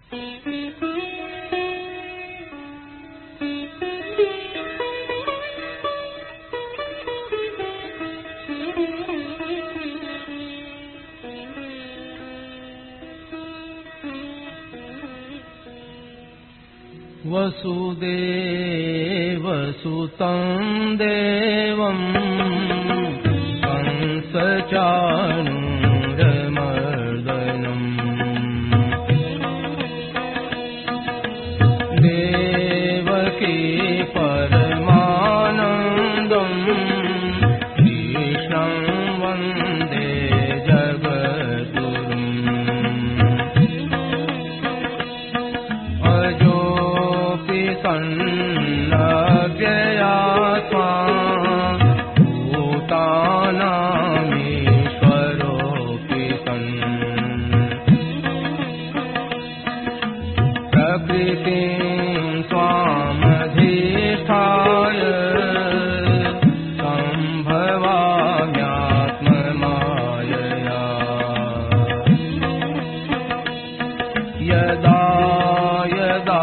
वसुदेवसुतं देवं कंसचाणूरमर्दनम् देवकी परमानन्दं कृष्णं वन्दे जगद्गुरुम् सन्नव्ययात्मा भूतानामीश्वरोऽपि सन् प्रकृतिं स्वामधिष्ठाय सम्भवाम्यात्ममायया यदा यदा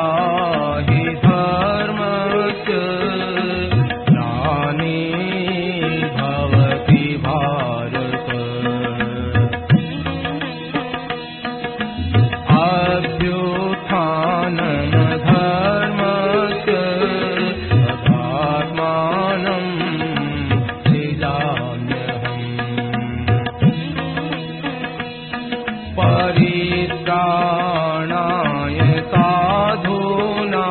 परित्राणाय साधूनां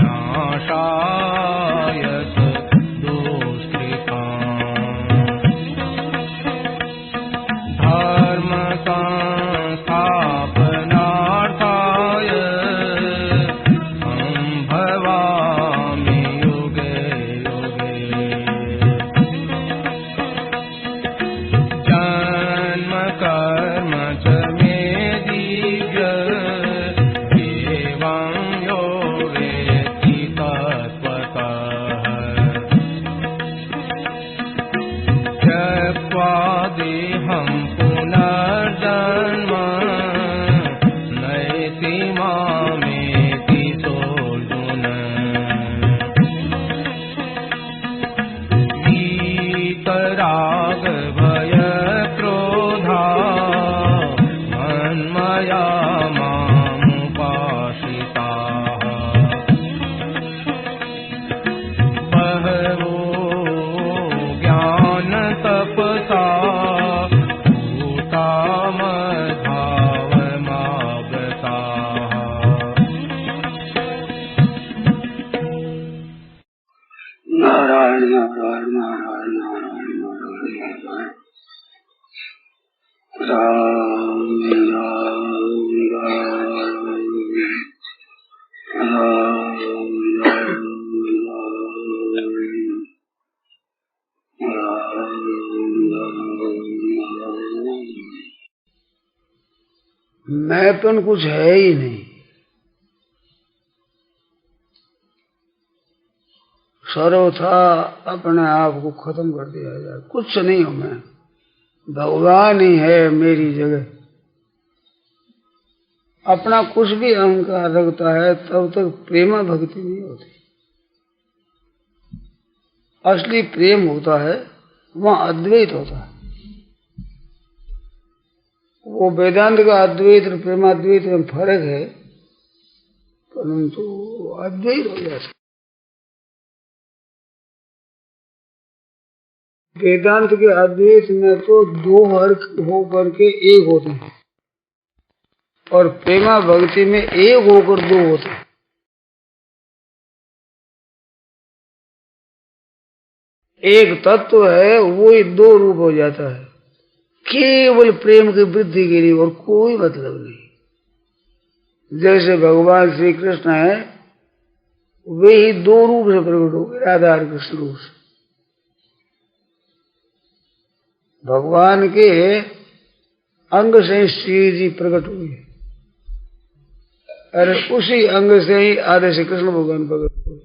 विनाशाय दुष्कृताम् धर्म संस्थापनार्थाय सम्भवामि युगे युगे जन्म कर्म च देहं पुनर्जन्म नयति मामेति सोऽर्जुन वीतराग भय क्रोधा मन्मया मामुपाश्रिताः बहवो ज्ञान तपसा नारायण नारायण नारायण नारायण नारायण राम मैंपन कुछ है ही नहीं। सर्वथा अपने आप को खत्म कर दिया जाए, कुछ नहीं हूं मैं, भगवान ही है मेरी जगह। अपना कुछ भी अहंकार रखता है तब तक प्रेमा भक्ति नहीं होती। असली प्रेम होता है वहां अद्वैत होता है। वो वेदांत का अद्वैत और प्रेमाद्वैत में फर्क है, परंतु अद्वैत हो जाता है। वेदांत के अद्वैत में तो दो अर्थ होकर के एक होते हैं और प्रेमा भक्ति में एक होकर दो होते हैं। एक तत्व है वो ही दो रूप हो जाता है, केवल प्रेम की वृद्धि के लिए और कोई मतलब नहीं। जैसे भगवान श्री कृष्ण है वे ही दो रूप से प्रकट हो गए, राधा और कृष्ण रूप से। भगवान के अंग से श्री जी प्रकट हुए और उसी अंग से ही आधे से कृष्ण भगवान प्रकट हुए।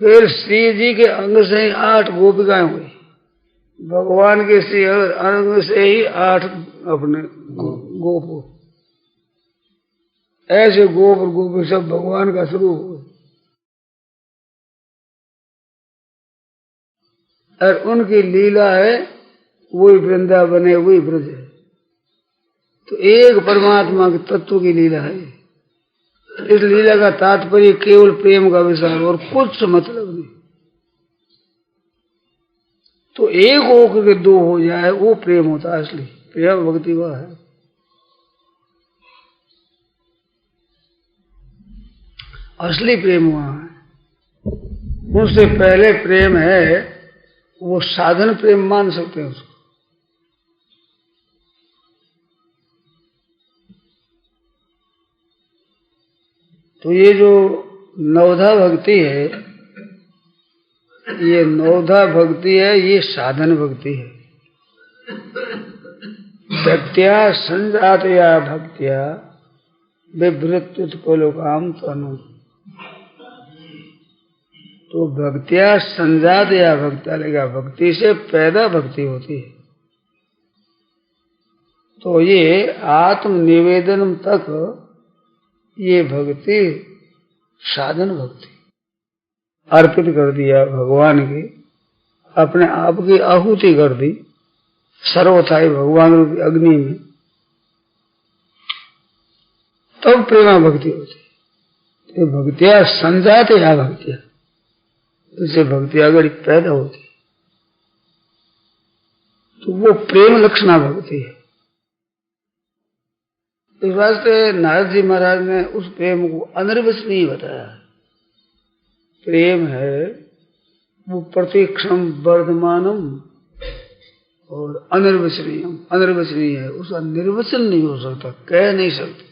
फिर श्री जी के अंग से ही 8 गोपिकाएं हुई, भगवान के श्री अंग से ही 8 अपने गोप। ऐसे गोप और गोपी सब भगवान का स्वरूप हुए और उनकी लीला है, वही वृंदावन है, वही ब्रज है। तो एक परमात्मा के तत्व की लीला है। इस लीला का तात्पर्य केवल प्रेम का विचार और कुछ मतलब नहीं। तो एक होकर के दो हो जाए वो प्रेम होता है असली प्रेम, भक्ति वह है। असली प्रेम वहां है। उससे पहले प्रेम है वो साधन प्रेम मान सकते हैं उसको। तो ये जो नवधा भक्ति है, ये नवधा भक्ति है, ये साधन भक्ति है। भक्त्या संजातया भक्त्या विभृत्युत्पलोकाम तनु। तो भक्त्या संजातया भक्त्या लगा, भक्ति से पैदा भक्ति होती है। तो ये आत्मनिवेदन तक ये भक्ति साधन भक्ति अर्पित कर दिया भगवान के, अपने आप की आहुति कर दी सर्वथाई भगवान रूपी अग्नि में, तब प्रेमा भक्ति होती है। तो भक्तिया संजात या भक्तिया, इससे भक्ति अगर पैदा होती तो वो प्रेम लक्षणा भक्ति है। इस वास्ते नारद जी महाराज ने उस प्रेम को अनिर्वचनीय बताया। प्रेम है वो प्रतिक्षण वर्धमानम और अनिर्वचनीयम, अनिर्वचनीय है, उसका निर्वचन नहीं हो सकता, कह नहीं सकते।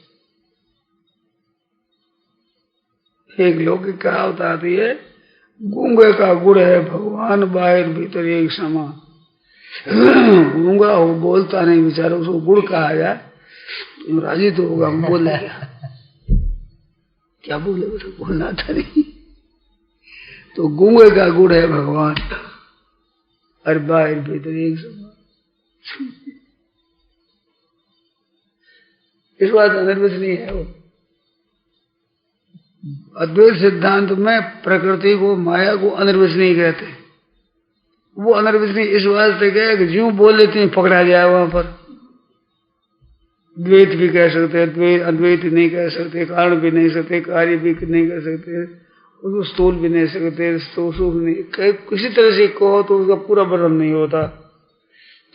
एक लौकिक कहावत आती है, गूंगे का गुड़ है भगवान, बाहर भीतर एक समान। गूंगा हो, बोलता नहीं बेचारा, उसको गुड़ कहा जाए तो राजी तो होगा, बोले क्या बोले, बोलना था नहीं। तो गूंगे का गुड़ है भगवान और बाहर भीतर एक समान। इस बात अनिर्वचनीय है वो। अद्वैत सिद्धांत में प्रकृति को, माया को अनिर्वचनीय कहते हैं। वो अनिर्वचनीय इस वास्ते कहे कि ज्यों बोल लेते हैं पकड़ा जाए वहां पर। द्वैत भी कह सकते हैं, अद्वैत नहीं कह सकते, कारण भी नहीं सकते, कार्य भी नहीं कह सकते, उसको स्थूल भी नहीं सकते, सूक्ष्म नहीं, किसी तरह से कहो तो उसका पूरा वर्णन नहीं होता।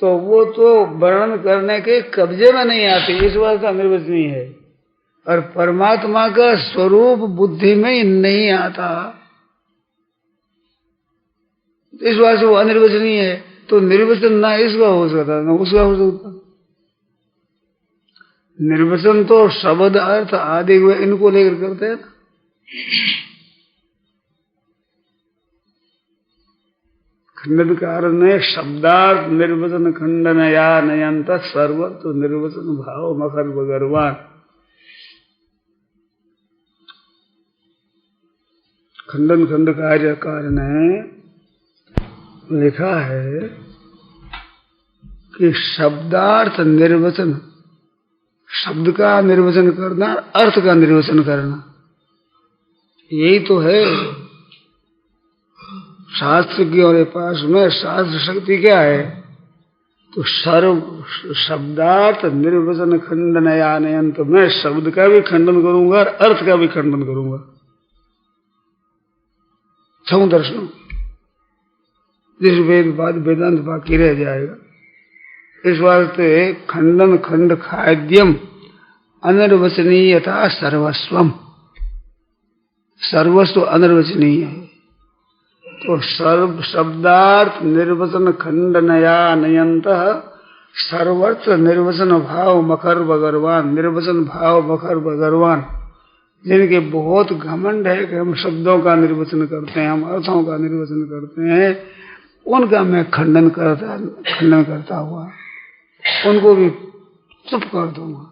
तो वो तो वर्णन करने के कब्जे में नहीं आती, इस वास्ते अनिर्वचनीय है। और परमात्मा का स्वरूप बुद्धि में ही नहीं आता, इस वास्ते वो अनिर्वचनीय है। तो निर्वचन ना इसका हो सकता ना उसका हो सकता। निर्वचन तो शब्द अर्थ आदि इनको लेकर करते हैं ना। खंडनकार ने शब्दार्थ निर्वचन खंडन या नयंत सर्वत्र निर्वचन भाव मकर भगवान। खंडन खंड कार्यकार ने लिखा है कि शब्दार्थ निर्वचन, शब्द का निर्वचन करना, अर्थ का निर्वचन करना, यही तो है शास्त्र की। और पास में शास्त्र शक्ति क्या है? तो सर्व शब्दार्थ निर्वचन खंडन या नयंत, मैं शब्द का भी खंडन करूंगा और अर्थ का भी खंडन करूंगा, छह दर्शनों। जिस वेदांत बाकी रह जाएगा। इस वास्ते खंडन खंड खाद्यम अनिर्वचनीयता सर्वस्वम, सर्वस्व अनिर्वचनीय है। तो सर्व शब्दार्थ निर्वचन खंडनया नयंत सर्वत्र निर्वचन भाव मकर भगवान, निर्वचन भाव मकर भगवान, जिनके बहुत घमंड है कि हम शब्दों का निर्वचन करते हैं, हम अर्थों का निर्वचन करते हैं, उनका मैं खंडन करता हुआ उनको भी चुप कर दूंगा।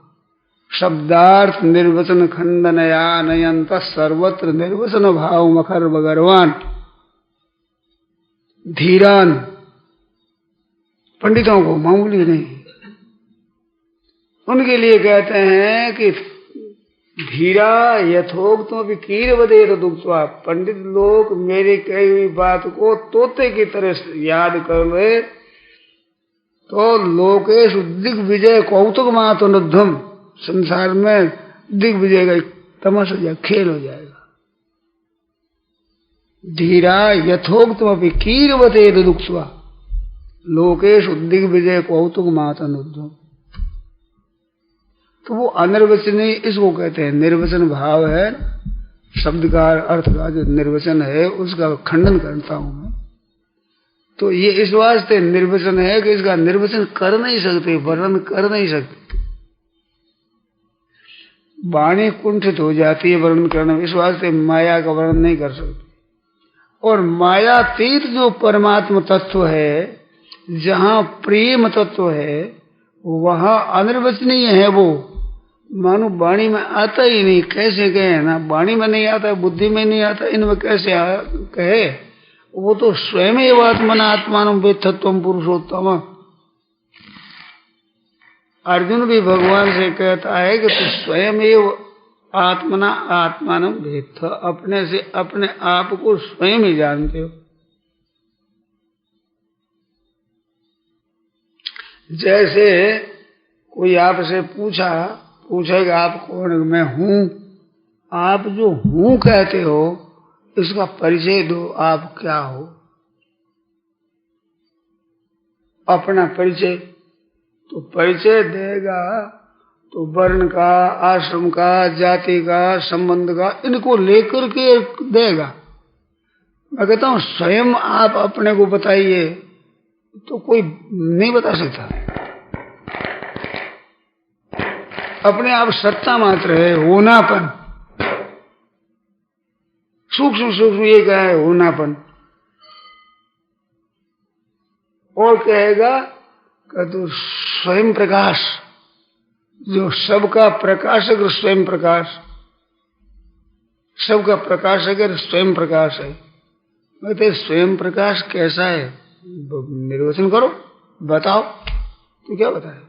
शब्दार्थ निर्वचन खंडनया नयंत सर्वत्र निर्वचन भाव मकर भगवान। धीरान पंडितों को, मामूली नहीं, उनके लिए कहते हैं कि धीरा यथोक्तम भी कीर बदे तो दुखवा। पंडित लोग मेरी कही हुई बात को तोते की तरह याद कर ले तो लोकेश दिग्विजय कौतुक मातुनद्धम, संसार में दिग्विजय का तमाशा खेल हो जाएगा। धीरा यथोक्तम भी कीर बदे तो दुखवा, लोकेश दिग्विजय कौतुक मातुनद्धम। तो वो अनिर्वचनीय इसको कहते हैं। निर्वचन भाव है शब्द का अर्थ का, जो निर्वचन है उसका खंडन करता हूं मैं। तो ये इस वास्ते निर्वचन है कि इसका निर्वचन कर नहीं सकते, वर्णन कर नहीं सकते, वाणी कुंठित हो जाती है वर्णन करने में। इस वास्ते माया का वर्णन नहीं कर सकते। और मायातीत जो परमात्मा तत्व है, जहां प्रेम तत्व है, वहां अनिर्वचनीय है। वो मानो वाणी में आता ही नहीं। कैसे कहे ना, वाणी में नहीं आता, बुद्धि में नहीं आता, इनमें कैसे कहे? वो तो स्वयं एव आत्मना आत्मान वेत्थत्वम पुरुषोत्तम। अर्जुन भी भगवान से कहता है कि तू स्वयं एव आत्मना आत्मान वेत्थ, अपने से अपने आप को स्वयं ही जानते हो। जैसे कोई आपसे पूछेगा आप कौन? मैं हूं। आप जो हूं कहते हो इसका परिचय दो, आप क्या हो? अपना परिचय। तो परिचय देगा तो वर्ण का, आश्रम का, जाति का, संबंध का, इनको लेकर के देगा। मैं कहता हूं स्वयं आप अपने को बताइए, तो कोई नहीं बता सकता। अपने आप सत्ता मात्र है, होनापन। सूक्ष्म सूक्ष्म ये क्या है? होनापन। और कहेगा कि तो स्वयं प्रकाश, जो सबका प्रकाशक स्वयं प्रकाश, सबका प्रकाशक स्वयं प्रकाश है। कहते स्वयं प्रकाश कैसा है? निर्वचन करो, बताओ। तो क्या बताए?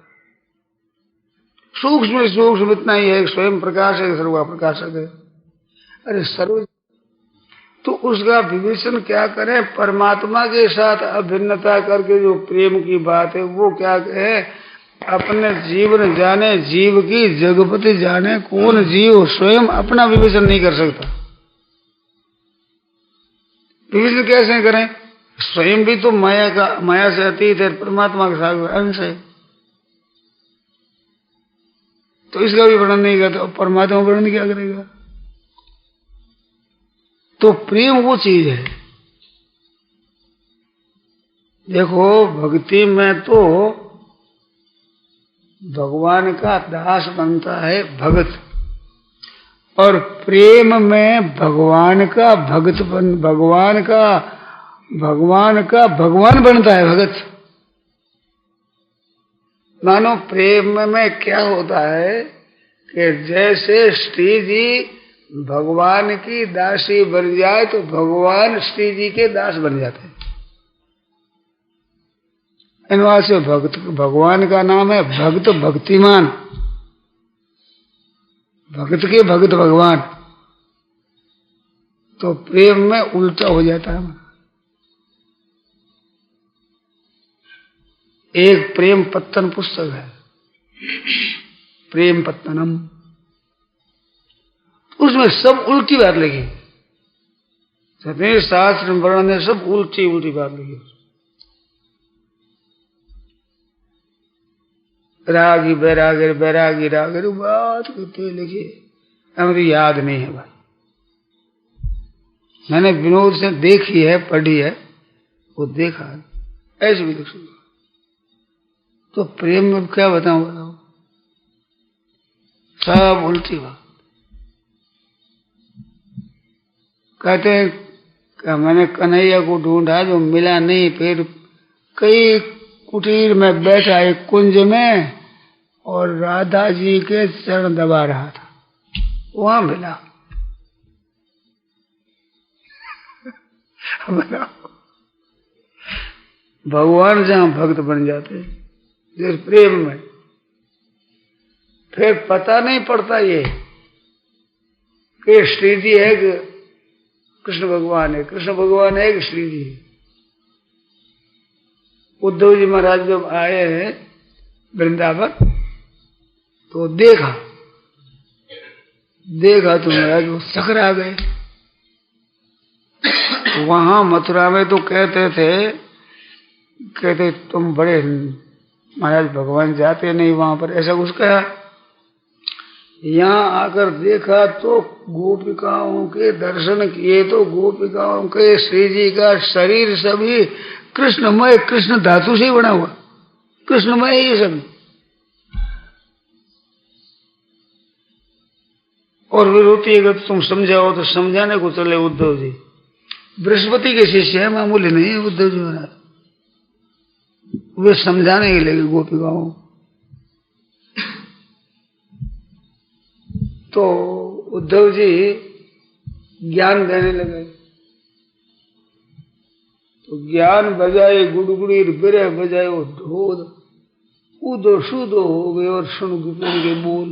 सूक्ष्म सूक्ष्म इतना ही है, स्वयं प्रकाश है, सर्व प्रकाशक है। अरे सर्व, तो उसका विवेचन क्या करें? परमात्मा के साथ अभिन्नता करके जो प्रेम की बात है वो क्या कहे? अपने जीवन जाने, जीव की जगपति जाने। कौन जीव स्वयं अपना विवेचन नहीं कर सकता। विवेचन कैसे करें? स्वयं भी तो माया से अतीत है, परमात्मा के साथ अंश है। तो इसका भी वर्णन नहीं करता, परमात्मा वर्णन क्या करेगा? तो प्रेम वो चीज है। देखो भक्ति में तो भगवान का दास बनता है भगत, और प्रेम में भगवान का भगत भगवान का भगवान बनता है भगत। मानो प्रेम में क्या होता है कि जैसे श्री जी भगवान की दासी बन जाए तो भगवान श्री जी के दास बन जाते हैं। इनवा से भक्त, भगवान का नाम है भक्त भक्तिमान, भक्त के भक्त भगवान। तो प्रेम में उल्टा हो जाता है। एक प्रेम पत्तन पुस्तक है, प्रेम पत्तनम, उसमें सब उल्टी बात लिखी। सभी शास्त्र वर्णन ने सब उल्टी उल्टी बात लिखी। रागी बैरागी बैरागी रागी बात कितनी लिखी, हमें याद नहीं है भाई। मैंने विनोद से देखी है, पढ़ी है, वो देखा है, ऐसे भी देख सकता। तो प्रेम में क्या बताऊं? सब उल्टी बात। कहते हैं कि मैंने कन्हैया को ढूंढा, जो मिला नहीं। फिर कई कुटीर में बैठा एक कुंज में, और राधा जी के चरण दबा रहा था, वहां मिला। भगवान जहां भक्त बन जाते हैं जिस प्रेम में, फिर पता नहीं पड़ता ये कि श्री जी है कि कृष्ण भगवान है, कृष्ण भगवान है कि श्री जी है। उद्धव जी महाराज जब आए हैं वृंदावन तो देखा तो महाराज वो सकरा गए। वहां मथुरा में तो कहते तुम बड़े महाराज भगवान जाते नहीं वहां पर, ऐसा कुछ कहा। यहाँ आकर देखा तो गोपिकाओं के दर्शन किए तो गोपिकाओं के श्री जी का शरीर सभी कृष्णमय, कृष्ण धातु से बना हुआ, कृष्णमय ये सब। और विरोधी अगर तुम समझाओ तो समझाने को चले उद्धव जी। बृहस्पति के शिष्य है, मामूली नहीं है उद्धव जी महाराज। वे समझाने के लगे गोपिकाओं। तो उद्धव जी ज्ञान देने लगे। तो ज्ञान बजाए गुड़गुड़ी, बिरह बजाए वो ढोल, उदो सुदो हो गए और सुन गुपिन के बोल।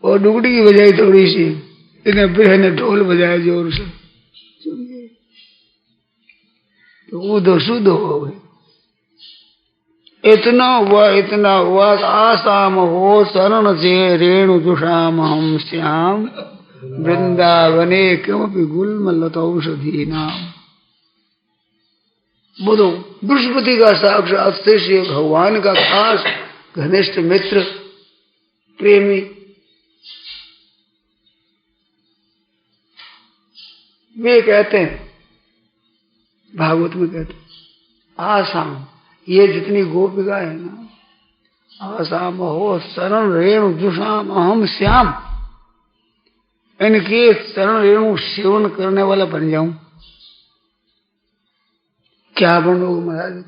और डुगड़ी की बजाई थोड़ी सी, इन्हें बिरह ने ढोल बजाया जोर से, तो उदो सुदो हो गए। इतना हुआ आसाम हो शरण से रेणु जुषाम हम श्याम वृंदावने क्योंकि गुलमल्लत औषधि नाम। बोलो बृहस्पति का साक्षात शिष्य, भगवान का खास घनिष्ठ मित्र प्रेमी, वे कहते हैं भागवत में कहते हैं आसाम, ये जितनी गोपिका है ना, आसाम हो शरण रेणु जुषाम अहम श्याम, इनके शरण रेणु सेवन करने वाला बन जाऊं। क्या बनोगे महाराज?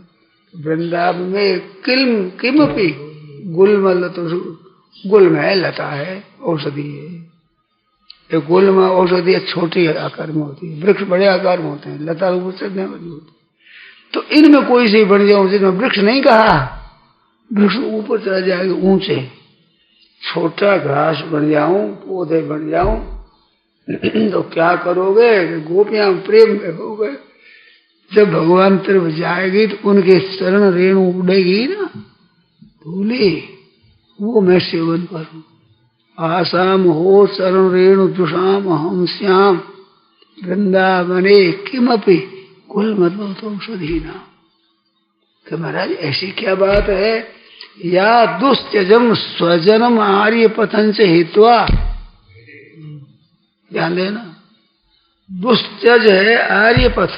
वृंदावन में किमपि गुलमल, तो गुलम है, लता है, औषधि है। ये गुलम औषधि छोटी आकार में होती है, वृक्ष बड़े आकार में होते हैं, लता ऊपर बड़ी होती है। तो इनमें कोई से बन जाऊं, जिसमें वृक्ष नहीं कहा, वृक्ष ऊपर चला जाएगा ऊंचे, छोटा घास बन जाऊं, पौधे बन जाऊं। तो क्या करोगे? गोपियां प्रेम में हो गए। जब भगवान तरफ जाएगी तो उनके शरण रेणु उड़ेगी ना धूली, वो मैं सेवन करूं। आसाम हो शरण रेणु जुषाम हम श्याम वृंदावने किमपि कुल मतलब तो औषधि नाम। कि महाराज ऐसी क्या बात है? या दुस्त्यजम स्वजनम आर्य पथन से हित्वा, ध्यान देना, दुस्त्यज है आर्य पथ,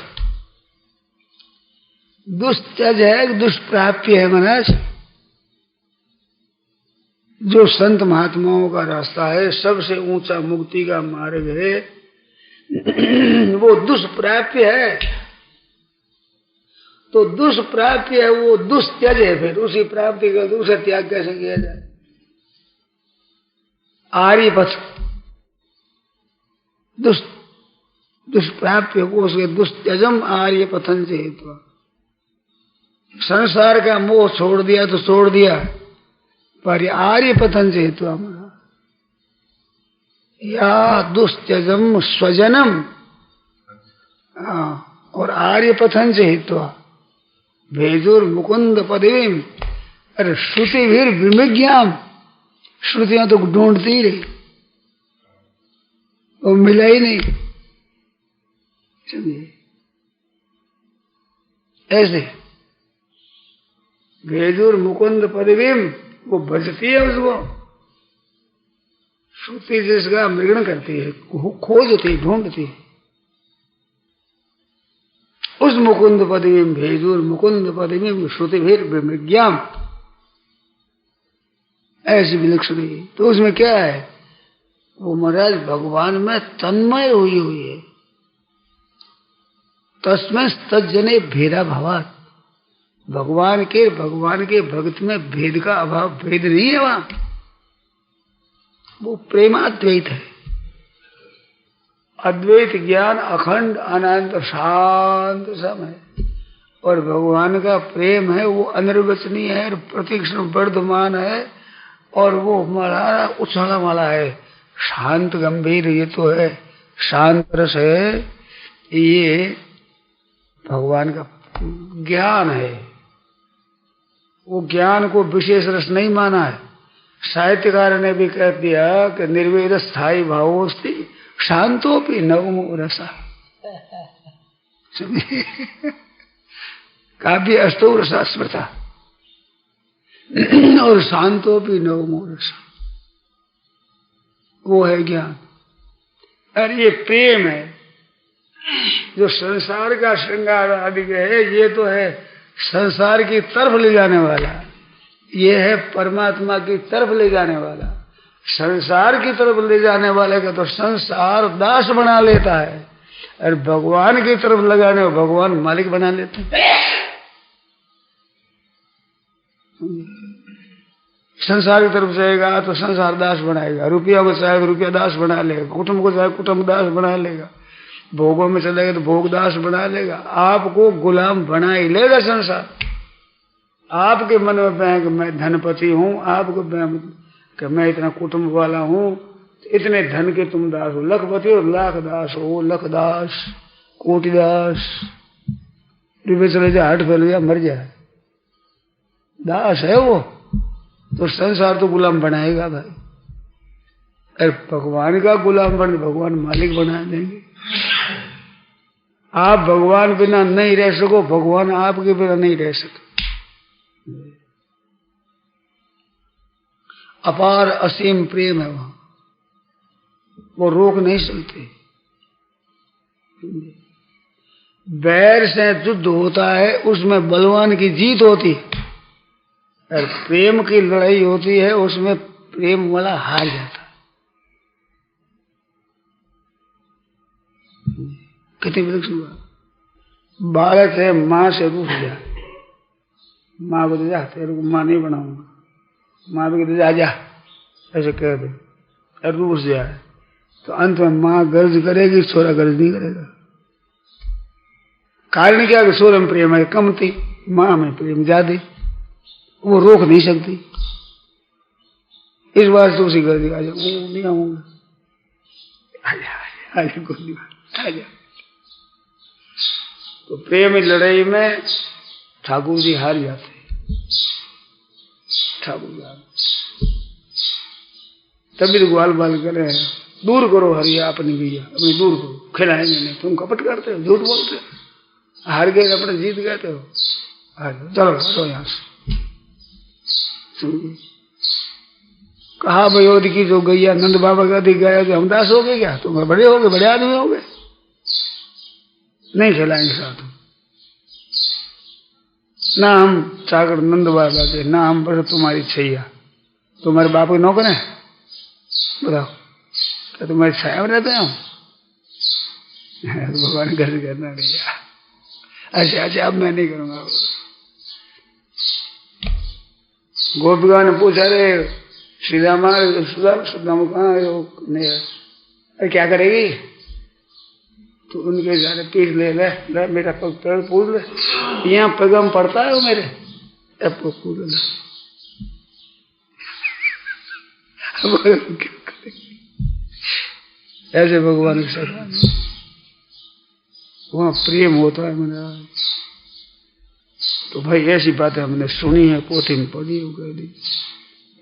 दुस्त्यज है दुष्प्राप्य है महाराज। जो संत महात्माओं का रास्ता है, सबसे ऊंचा मुक्ति का मार्ग है, वो दुष्प्राप्य है। तो दुष्प्राप्य है, वो दुस्त्यज है। फिर उसी प्राप्ति का दूसरा त्याग कैसे किया जाए? आर्य पथ दुष्प्राप्य को उसके दुस्त्यजम आर्य पथन से हेतु। संसार का मोह छोड़ दिया तो छोड़ दिया, पर आर्य पथन से हेतु हमारा। या दुस्त्यजम स्वजनम, और आर्य पथन से हेतु भेजुर मुकुंद पदवीम। अरे श्रुति भीर विमिज्ञाम, श्रुतियां तो ढूंढती ही रही, वो मिला ही नहीं। समझे? ऐसे भेजुर मुकुंद पदवीम, वो भजती है उसको, श्रुति जिसका मृगण करती है, खोजती ढूंढती है उस मुकुंद पदवीम। भेजुर मुकुंद पदवीम श्रुति भीर विज्ञान, ऐसी विलक्षणी। तो उसमें क्या है? वो महाराज भगवान में तन्मय हुई है। तस्मै तज्जने भेदा भावात, भगवान के भक्त में भेद का अभाव, भेद नहीं है वहां, वो प्रेमाद्वैत है। अद्वैत ज्ञान अखंड अनंत शांत समय, और भगवान का प्रेम है वो अनिर्वचनीय है, प्रतिक्षण वर्धमान है, और वो हमारा उछाला वाला है, शांत गंभीर। ये तो है शांत रस है, ये भगवान का ज्ञान है। वो ज्ञान को विशेष रस नहीं माना है। साहित्यकार ने भी कह दिया कि निर्वेद स्थायी भावोस्ति शांतोपि नवमो रसा। काव्य अष्टो रसा स्मृता और शांतोपि नवमो रसा, वो है ज्ञान। और ये प्रेम है जो संसार का श्रृंगार आदि है, ये तो है संसार की तरफ ले जाने वाला, ये है परमात्मा की तरफ ले जाने वाला। संसार की तरफ ले जाने वाले का तो संसार दास बना लेता है, और भगवान की तरफ लगाने को भगवान मालिक बना लेते हैं। संसार की तरफ जाएगा तो संसार दास बनाएगा, रुपया को चाहे तो रुपया दास बना लेगा, कुटुंब को चाहे कुटुंब दास बना लेगा, भोगों में चलेगा तो भोग दास बना लेगा, आपको गुलाम बना ही लेगा संसार। आपके मन में बह कि मैं धनपति हूँ, आपको बह कि मैं इतना कुटुंब वाला हूँ, इतने धन के तुम दास हो, लखपति हो लाख दास हो, लख दास कोटि दास, रुपये चले जाए हट फैल जाए मर जाए, दास है वो। तो संसार तो गुलाम बनाएगा भाई। अरे भगवान का गुलाम बन भगवान मालिक बना देंगे। आप भगवान बिना नहीं रह सको, भगवान आपके बिना नहीं रह सकते। अपार असीम प्रेम है वहां, वो रोक नहीं सकते। बैर से युद्ध होता है, उसमें बलवान की जीत होती है, और प्रेम की लड़ाई होती है, उसमें प्रेम वाला हार जाता है। कितनी वृक्ष हुआ बालक है, माँ से रूठ जाए, माँ को जा तेरे को माँ नहीं बनाऊंगा, माँ भी कहते जा ऐसे कह दे, और रूठ जाए तो अंत में माँ गर्ज करेगी, छोरा गर्ज नहीं करेगा। कारण क्या कि छोरे में प्रेम है कम थी, माँ में प्रेम ज्यादा, वो रोक नहीं सकती। इस बार तो उसी गर्ज आ जाओ, वो नहीं आऊंगा, आजा कोई नहीं आजा। तो प्रेम लड़ाई में ठाकुर जी हार जाते, ठाकुर जी तभी तो ग्वाल बाल करे, दूर करो हरिया अपनी गैया, अपनी दूर करो, खिलाएंगे नहीं, तुम कपट करते हो, झूठ बोलते हो, हार गए अपने जीत गए हो, चलो हटो यहां से। कहा भयोध की जो गैया नंद बाबा का अधिक गया, जो हम दास हो गए क्या, तुम बड़े हो गए, बड़े आदमी हो गए, नहीं खिलाएंगे साथ ना हम चाकर नंद बाबा के, ना हम बस तुम्हारी छैया, तुम्हारे बाप के नौकर है, बताओ क्या तुम्हारी छाया में रहते हो? भगवान घर करना भैया, अच्छा अच्छा अब मैं नहीं करूंगा। गोपिका ने पूछा, अरे श्री राम सुदाम कहाँ नहीं, अरे क्या करेगी? तो उनके जाने पीठ ले ले मेरा पग पैर पूछ ले, यहाँ पैगाम पड़ता है वो मेरे, अब को पूछ ले। ऐसे भगवान के साथ वहाँ प्रेम होता है मेरा। तो भाई ऐसी बातें हमने सुनी है, पोथी में पढ़ी हो गई,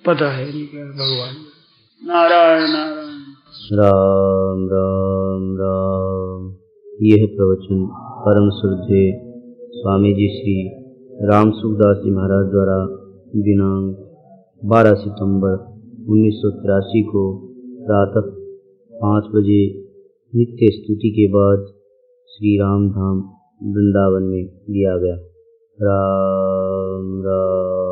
पता है नहीं क्या भगवान। नारायण नारायण राम राम राम। यह प्रवचन परम श्रद्धेय स्वामी जी श्री राम सुखदास जी महाराज द्वारा दिनांक 12 सितंबर 1983 को प्रातः 5 बजे नित्य स्तुति के बाद श्री राम धाम वृंदावन में दिया गया। राम राम।